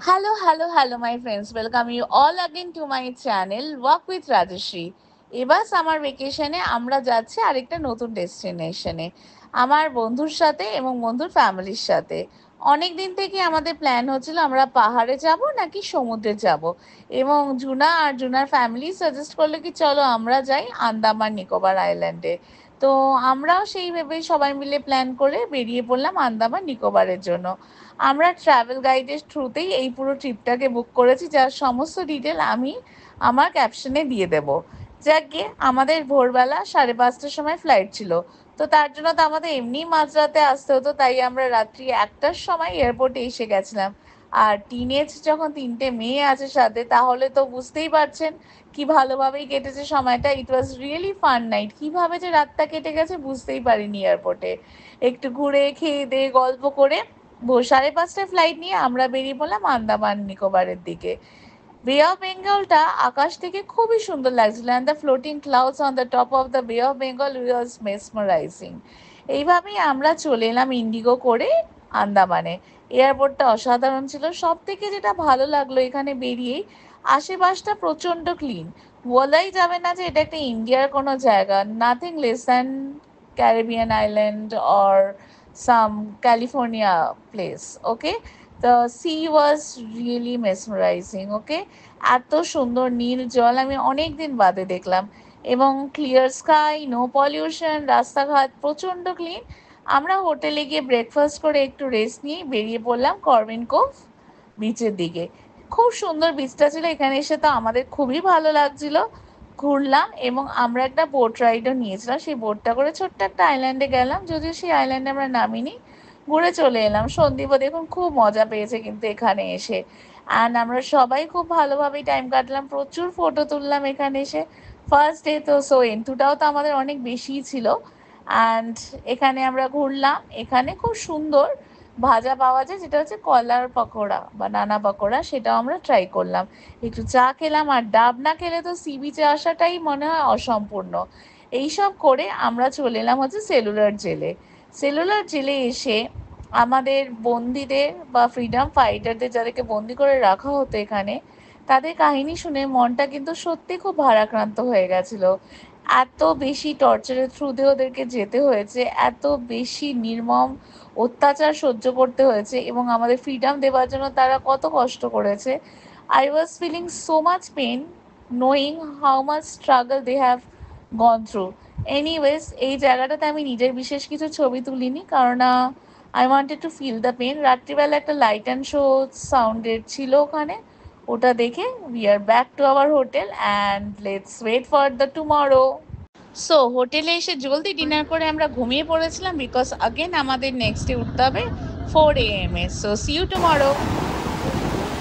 Hello, my friends. Welcome you all again to my channel Walk with Rajashri. এবার summer ভেকেশনে আমরা যাচ্ছি আরেকটা নতুন ডেস্টিনেশনে আমার বন্ধুর সাথে এবং বন্ধুর ফ্যামিলির সাথে। অনেক দিন থেকে আমাদের প্ল্যান হচ্ছিল আমরা পাহাড়ে যাব নাকি সমুদ্রে যাব, এবং জুনা আর জুনার ফ্যামিলি সাজেস্ট করলো কি চলো আমরা যাই আন্দামান নিকোবর আইল্যান্ডে। তো আমরাও সেই ভেবেই সবাই মিলে প্ল্যান করে বেরিয়ে পড়লাম আন্দামান নিকোবরের জন্য। আমরা ট্রাভেল গাইডের থ্রুতেই এই পুরো ট্রিপটাকে বুক করেছি, যার সমস্ত ডিটেল আমি আমার ক্যাপশনে দিয়ে দেব। যাকে আমাদের ভোরবেলা 5:30টার সময় ফ্লাইট ছিল, তো তার জন্য তো আমাদের এমনি মাঝরাতে আসতে হতো, তাই আমরা রাত্রি 1টার সময় এয়ারপোর্টে এসে গেছিলাম। আর টিনেজ যখন 3টে মেয়ে আছে সাথে, তাহলে তো বুঝতেই পারছেন কি ভালোভাবেই কেটেছে সময়টা। ইট ওয়াজ রিয়েলি ফান নাইট। কিভাবে যে রাতটা কেটে গেছে বুঝতেই পারিনি এয়ারপোর্টে। একটু ঘুরে খেয়ে দিয়ে গল্প করে 5:30টায় ফ্লাইট নিয়ে আমরা বেরিয়ে পড়লাম আন্দামান নিকোবরের দিকে। বে অফ বেঙ্গলটা আকাশ থেকে খুবই সুন্দর লাগছিল, and the floating clouds on the top of the বে অফ বেঙ্গল ওয়াজ মেসমারাইজিং। এইভাবেই আমরা চলে এলাম ইন্ডিগো করে আন্দামানে। এয়ারপোর্টটা অসাধারণ ছিল। সব থেকে যেটা ভালো লাগলো এখানে বেরিয়েই, আশেপাশটা প্রচণ্ড ক্লিন। বলাই যাবে না যে এটা একটা ইন্ডিয়ার কোনো জায়গা। Nothing less than Caribbean island or some California place. Okay, the sea was really mesmerizing. Okay, এত সুন্দর নীল জল আমি অনেক দিন বাদে দেখলাম, এবং ক্লিয়ার স্কাই, নো পলিউশন, রাস্তাঘাট প্রচণ্ড ক্লিন। আমরা হোটেলে গিয়ে ব্রেকফাস্ট করে একটু রেস্ট নিয়ে বেরিয়ে পড়লাম করবিন কোভ বিচের দিকে। খুব সুন্দর বিচটা ছিল। এখানে এসে তো আমাদের খুবই ভালো লাগছিল। ঘুরলাম এবং আমরা একটা বোট রাইডও নিয়েছিলাম। সেই বোটটা করে ছোট্ট একটা আইল্যান্ডে গেলাম, যদিও সেই আইল্যান্ডে আমরা নামিনি, ঘুরে চলে এলাম। সন্দীপও দেখুন খুব মজা পেয়েছে কিন্তু এখানে এসে। অ্যান্ড আমরা সবাই খুব ভালোভাবেই টাইম কাটলাম, প্রচুর ফটো তুললাম এখানে এসে। ফার্স্ট ডে তো সো এন্থুটাও তো আমাদের অনেক বেশিই ছিল। অ্যান্ড এখানে আমরা ঘুরলাম। এখানে খুব সুন্দর ভাজা পাওয়া যায়, যেটা হচ্ছে কলার পকোড়া বা নানা পকোড়া, সেটাও আমরা ট্রাই করলাম। একটু চা খেলাম, আর ডাব না খেলে তো সি বিচে আসাটাই মনে হয় অসম্পূর্ণ। এইসব করে আমরা চলে এলাম হচ্ছে সেলুলার জেলে। সেলুলার জেলে এসে আমাদের বন্দিদের বা ফ্রিডম ফাইটারদের, যাদেরকে বন্দি করে রাখা হতো এখানে, তাদের কাহিনী শুনে মনটা কিন্তু সত্যি খুব ভারাক্রান্ত হয়ে গেছিল। এত বেশি টর্চারের থ্রু দিয়ে ওদেরকে যেতে হয়েছে, এত বেশি নির্মম অত্যাচার সহ্য করতে হয়েছে, এবং আমাদের ফ্রিডম দেওয়ার জন্য তারা কত কষ্ট করেছে। I was feeling so much pain knowing how much struggle they have gone through. Anyways, এই জায়গাটাতে আমি নিজের বিশেষ কিছু ছবি তুলিনি, কারণ I wanted to feel the pain. রাত্রিবেলা একটা লাইট অ্যান্ড শো সাউন্ডের ছিল ওখানে, ওটা দেখে we are back to our hotel and let's wait for the tomorrow. So হোটেলে এসে জলদি ডিনার করে আমরা ঘুমিয়ে পড়েছিলাম, বিকজ আগেন আমাদের নেক্সট ডে উঠতে হবে 4 AM-এ। So see you tomorrow.